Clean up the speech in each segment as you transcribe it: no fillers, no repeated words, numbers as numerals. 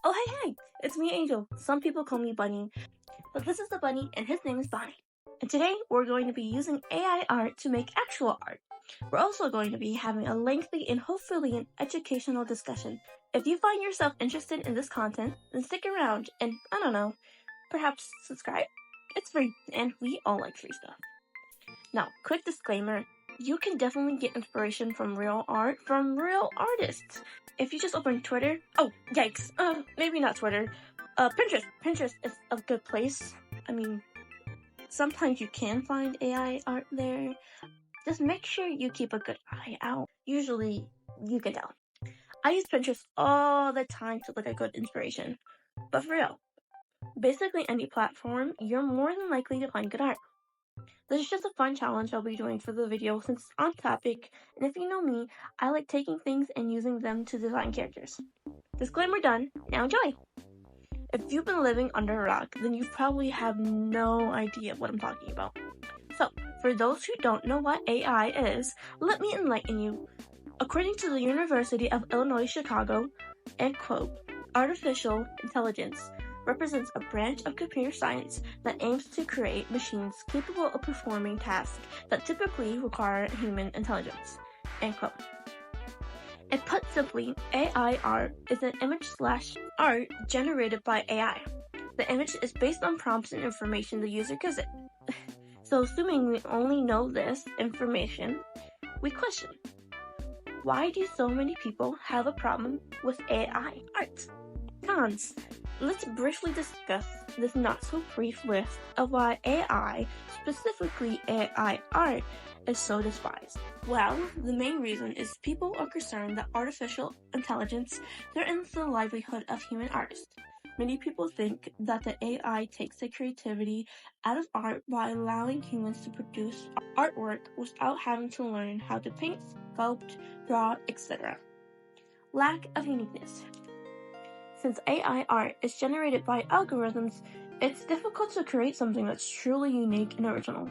Oh, hey, it's me, Angel. Some people call me Bunny, but this is the bunny, and his name is Bonnie. And today, we're going to be using AI art to make actual art. We're also going to be having a lengthy and hopefully an educational discussion. If you find yourself interested in this content, then stick around and, I don't know, perhaps subscribe. It's free, and we all like free stuff. Now, quick disclaimer. You can definitely get inspiration from real art from real artists. If you just open Twitter, oh, yikes, maybe not Twitter, Pinterest is a good place. I mean, sometimes you can find AI art there. Just make sure you keep a good eye out. Usually, you can tell. I use Pinterest all the time to look at good inspiration. But for real, basically any platform, you're more than likely to find good art. This is just a fun challenge I'll be doing for the video since it's on topic, and if you know me, I like taking things and using them to design characters. Disclaimer done, now enjoy! If you've been living under a rock, then you probably have no idea what I'm talking about. So, for those who don't know what AI is, let me enlighten you. According to the University of Illinois Chicago, and quote, artificial intelligence represents a branch of computer science that aims to create machines capable of performing tasks that typically require human intelligence, end quote. And put simply, AI art is an image/art generated by AI. The image is based on prompts and information the user gives it. So assuming we only know this information, we question, why do so many people have a problem with AI art? Cons. Let's briefly discuss this not-so-brief list of why AI, specifically AI art, is so despised. Well, the main reason is people are concerned that artificial intelligence threatens the livelihood of human artists. Many people think that the AI takes the creativity out of art by allowing humans to produce artwork without having to learn how to paint, sculpt, draw, etc. Lack of uniqueness. Since AI art is generated by algorithms, it's difficult to create something that's truly unique and original.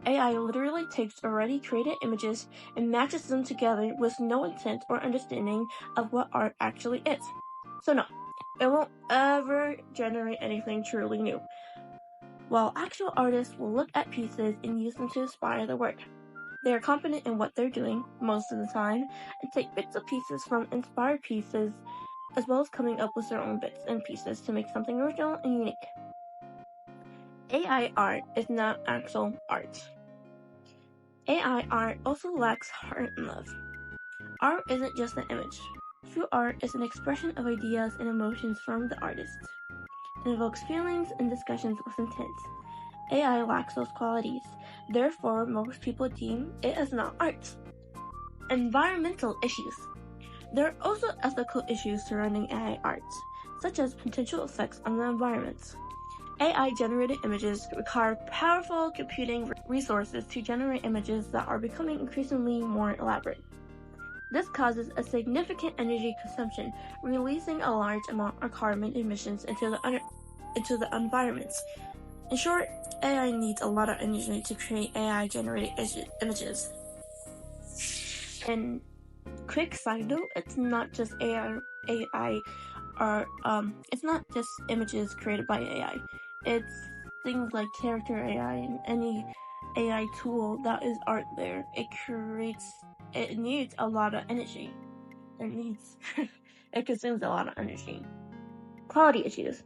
AI literally takes already created images and matches them together with no intent or understanding of what art actually is. So no, it won't ever generate anything truly new. While actual artists will look at pieces and use them to inspire their work. They are confident in what they're doing most of the time and take bits of pieces from inspired pieces as well as coming up with their own bits and pieces to make something original and unique. AI art is not actual art. AI art also lacks heart and love. Art isn't just an image. True art is an expression of ideas and emotions from the artist. It evokes feelings and discussions with intent. AI lacks those qualities. Therefore, most people deem it as not art. Environmental issues. There are also ethical issues surrounding AI art, such as potential effects on the environment. AI-generated images require powerful computing resources to generate images that are becoming increasingly more elaborate. This causes a significant energy consumption, releasing a large amount of carbon emissions into the environment. In short, AI needs a lot of energy to create AI-generated images. And quick side note, it's not just AI or it's not just images created by AI. It's things like character AI and any AI tool that is art there. It needs a lot of energy. It consumes a lot of energy. Quality issues.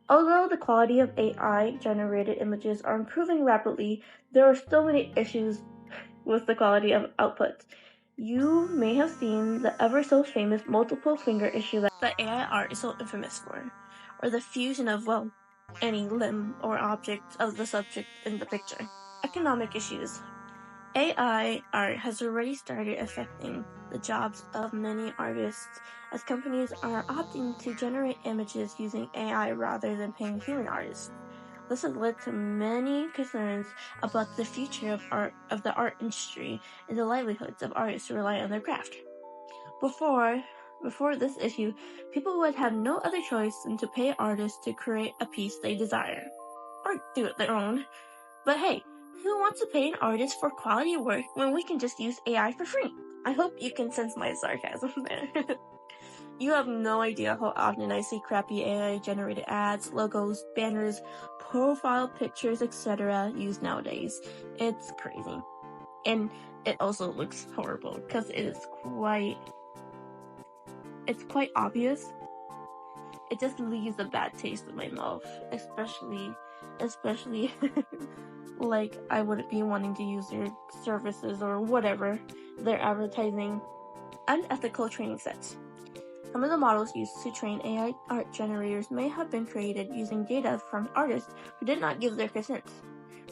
Although the quality of AI generated images are improving rapidly, there are still many issues with the quality of output. You may have seen the ever so famous multiple finger issue that AI art is so infamous for, or the fusion of, well, any limb or object of the subject in the picture. Economic issues. AI art has already started affecting the jobs of many artists as companies are opting to generate images using AI rather than paying human artists. This has led to many concerns about the future of the art industry and the livelihoods of artists who rely on their craft. Before this issue, people would have no other choice than to pay artists to create a piece they desire, or do it their own. But hey, who wants to pay an artist for quality work when we can just use AI for free? I hope you can sense my sarcasm there. You have no idea how often I see crappy AI-generated ads, logos, banners, profile pictures, etc. used nowadays. It's crazy. And it also looks horrible because it's quite obvious. It just leaves a bad taste in my mouth, especially like I wouldn't be wanting to use their services or whatever they're advertising. Unethical training sets. Some of the models used to train AI art generators may have been created using data from artists who did not give their consent.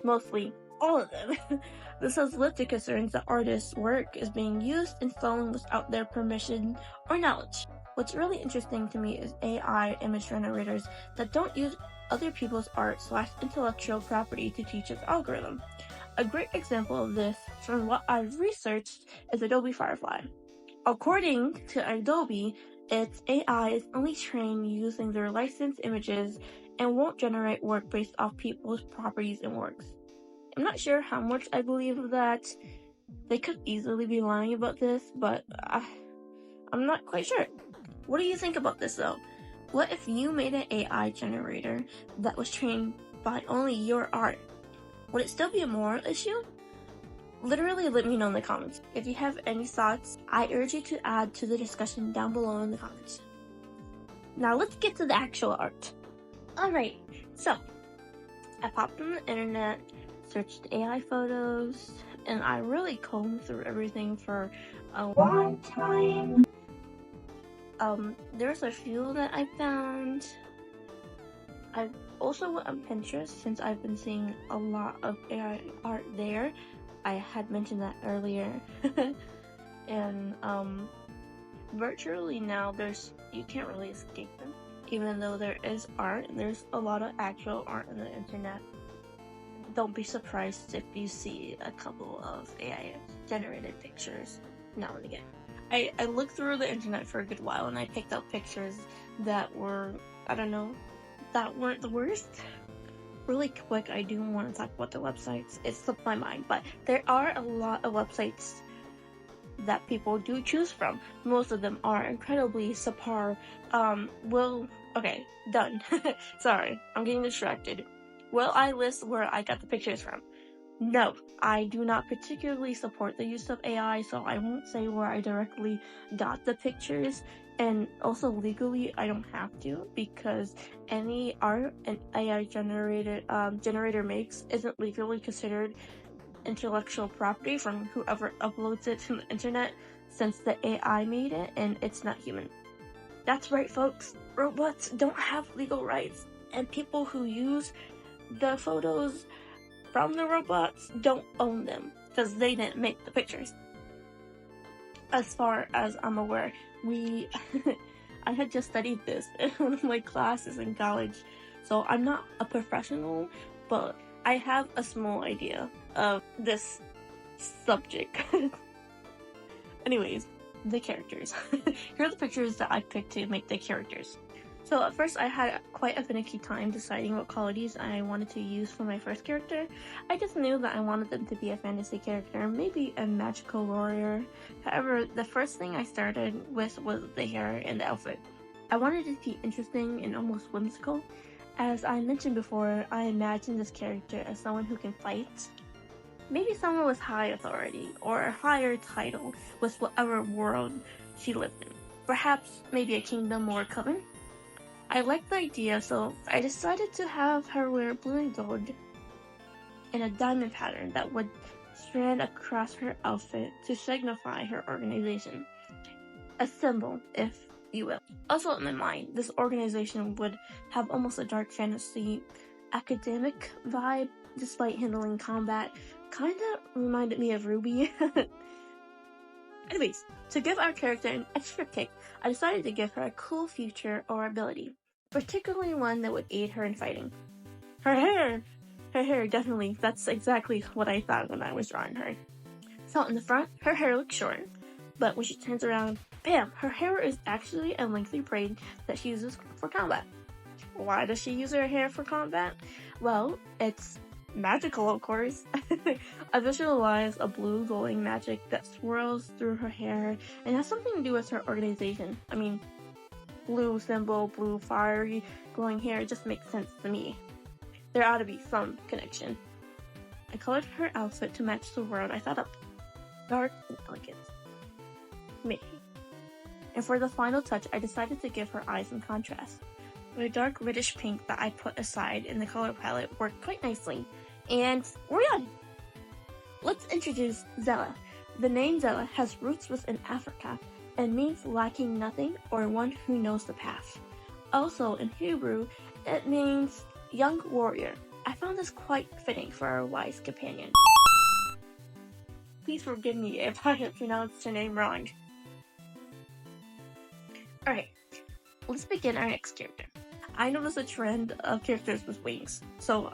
Mostly all of them. This has led to concerns that artists' work is being used and stolen without their permission or knowledge. What's really interesting to me is AI image generators that don't use other people's art / intellectual property to teach its algorithm. A great example of this, from what I've researched, is Adobe Firefly. According to Adobe, its AI is only trained using their licensed images and won't generate work based off people's properties and works. I'm not sure how much I believe of that. They could easily be lying about this, but I'm not quite sure. What do you think about this though? What if you made an AI generator that was trained by only your art? Would it still be a moral issue? Literally let me know in the comments. If you have any thoughts, I urge you to add to the discussion down below in the comments. Now let's get to the actual art. Alright, so I popped on the internet, searched AI photos, and I really combed through everything for a long time. There's a few that I found. I also went on Pinterest since I've been seeing a lot of AI art there. I had mentioned that earlier. And virtually now you can't really escape them. Even though there is art, there's a lot of actual art on the internet. Don't be surprised if you see a couple of AI generated pictures now and again. I looked through the internet for a good while and I picked out pictures that were, that weren't the worst. Really quick, I do want to talk about the websites. It slipped my mind, but there are a lot of websites that people do choose from. Most of them are incredibly subpar. Okay, done. Sorry, I'm getting distracted. Will I list where I got the pictures from? No, I do not particularly support the use of AI, so I won't say where I directly got the pictures. And also legally, I don't have to, because any art an AI generator makes isn't legally considered intellectual property from whoever uploads it to the internet, since the AI made it and it's not human. That's right, folks. Robots don't have legal rights, and people who use the photos from the robots don't own them because they didn't make the pictures. As far as I'm aware, I had just studied this in one of my classes in college, so I'm not a professional, but I have a small idea of this subject. Anyways, the characters. Here are the pictures that I picked to make the characters. So at first I had quite a finicky time deciding what qualities I wanted to use for my first character. I just knew that I wanted them to be a fantasy character, maybe a magical warrior. However, the first thing I started with was the hair and the outfit. I wanted it to be interesting and almost whimsical. As I mentioned before, I imagined this character as someone who can fight. Maybe someone with high authority or a higher title with whatever world she lived in. Perhaps maybe a kingdom or a coven. I liked the idea, so I decided to have her wear blue and gold in a diamond pattern that would strand across her outfit to signify her organization. A symbol, if you will. Also in my mind, this organization would have almost a dark fantasy academic vibe despite handling combat. Kinda reminded me of Ruby. Anyways, to give our character an extra kick, I decided to give her a cool feature or ability, particularly one that would aid her in fighting. Her hair, definitely. That's exactly what I thought when I was drawing her. So in the front, her hair looks short, but when she turns around, bam, her hair is actually a lengthy braid that she uses for combat. Why does she use her hair for combat? Well, it's magical, of course. I visualize a blue glowing magic that swirls through her hair and has something to do with her organization. I mean, blue symbol, blue fiery glowing hair. It just makes sense to me. There ought to be some connection. I colored her outfit to match the world I thought up. Dark and elegant. Me. And for the final touch, I decided to give her eyes some contrast. The dark reddish pink that I put aside in the color palette worked quite nicely. And we're done! Let's introduce Zella. The name Zella has roots within Africa and means lacking nothing or one who knows the path. Also, in Hebrew, it means young warrior. I found this quite fitting for our wise companion. Please forgive me if I have pronounced her name wrong. Alright, let's begin our next character. I noticed a trend of characters with wings, so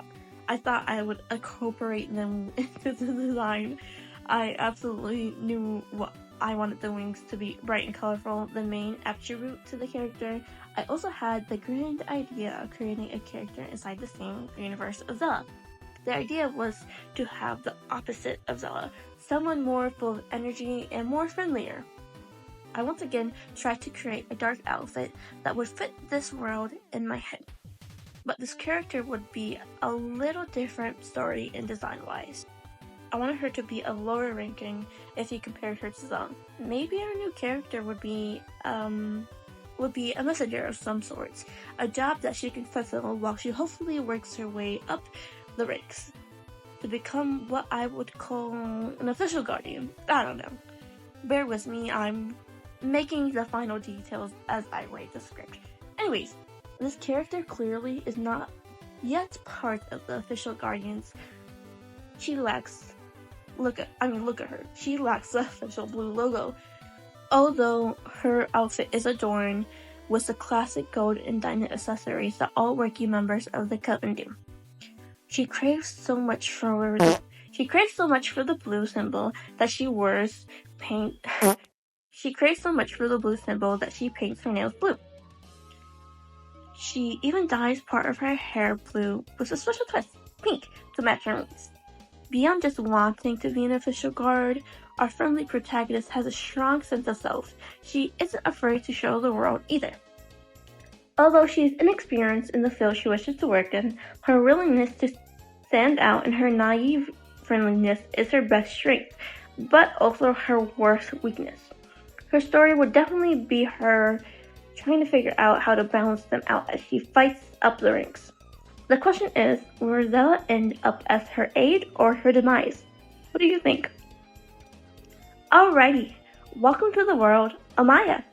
I thought I would incorporate them into the design. I absolutely knew what I wanted the wings to be bright and colorful, the main attribute to the character. I also had the grand idea of creating a character inside the same universe of Zella. The idea was to have the opposite of Zella, someone more full of energy and more friendlier. I once again tried to create a dark outfit that would fit this world in my head. But this character would be a little different story and design-wise. I wanted her to be a lower ranking if you compared her to Zella. Maybe our new character would be a messenger of some sorts, a job that she can fulfill while she hopefully works her way up the ranks to become what I would call an official guardian. I don't know. Bear with me, I'm making the final details as I write the script. Anyways, this character clearly is not yet part of the official guardians. She lacks look at her. She lacks the official blue logo. Although her outfit is adorned with the classic gold and diamond accessories that all working members of the coven do. She craves so much for the blue symbol that she wears paint. She craves so much for the blue symbol that she paints her nails blue. She even dyes part of her hair blue with a special twist, pink, to match her wings. Beyond just wanting to be an official guard, our friendly protagonist has a strong sense of self. She isn't afraid to show the world either. Although she is inexperienced in the field she wishes to work in, her willingness to stand out and her naive friendliness is her best strength, but also her worst weakness. Her story would definitely be her trying to figure out how to balance them out as she fights up the ranks. The question is, will Zella end up as her aid or her demise? What do you think? Alrighty, welcome to the world, Amaya.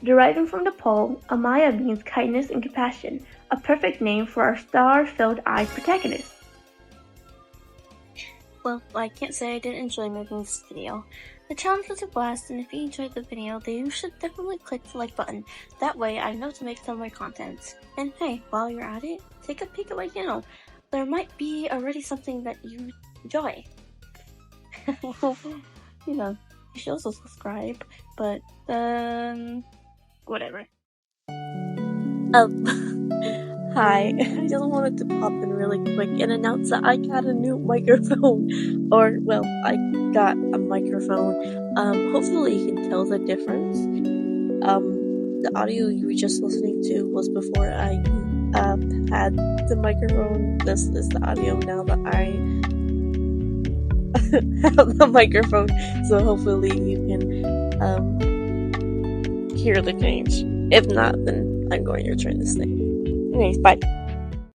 Deriving from the pole, Amaya means kindness and compassion, a perfect name for our star-filled eyed protagonist. Well, I can't say I didn't enjoy making this video. The challenge was a blast, and if you enjoyed the video, then you should definitely click the like button. That way, I know to make some more content. And hey, while you're at it, take a peek at my channel. There might be already something that you enjoy. You know, you should also subscribe, but, whatever. Hi, I just wanted to pop in really quick and announce that I got a new microphone, or, well, I got a microphone. Hopefully you can tell the difference. The audio you were just listening to was before I, had the microphone. This is the audio now that I have the microphone, so hopefully you can, hear the change. If not, then I'm going to return this thing. Anyways, bye.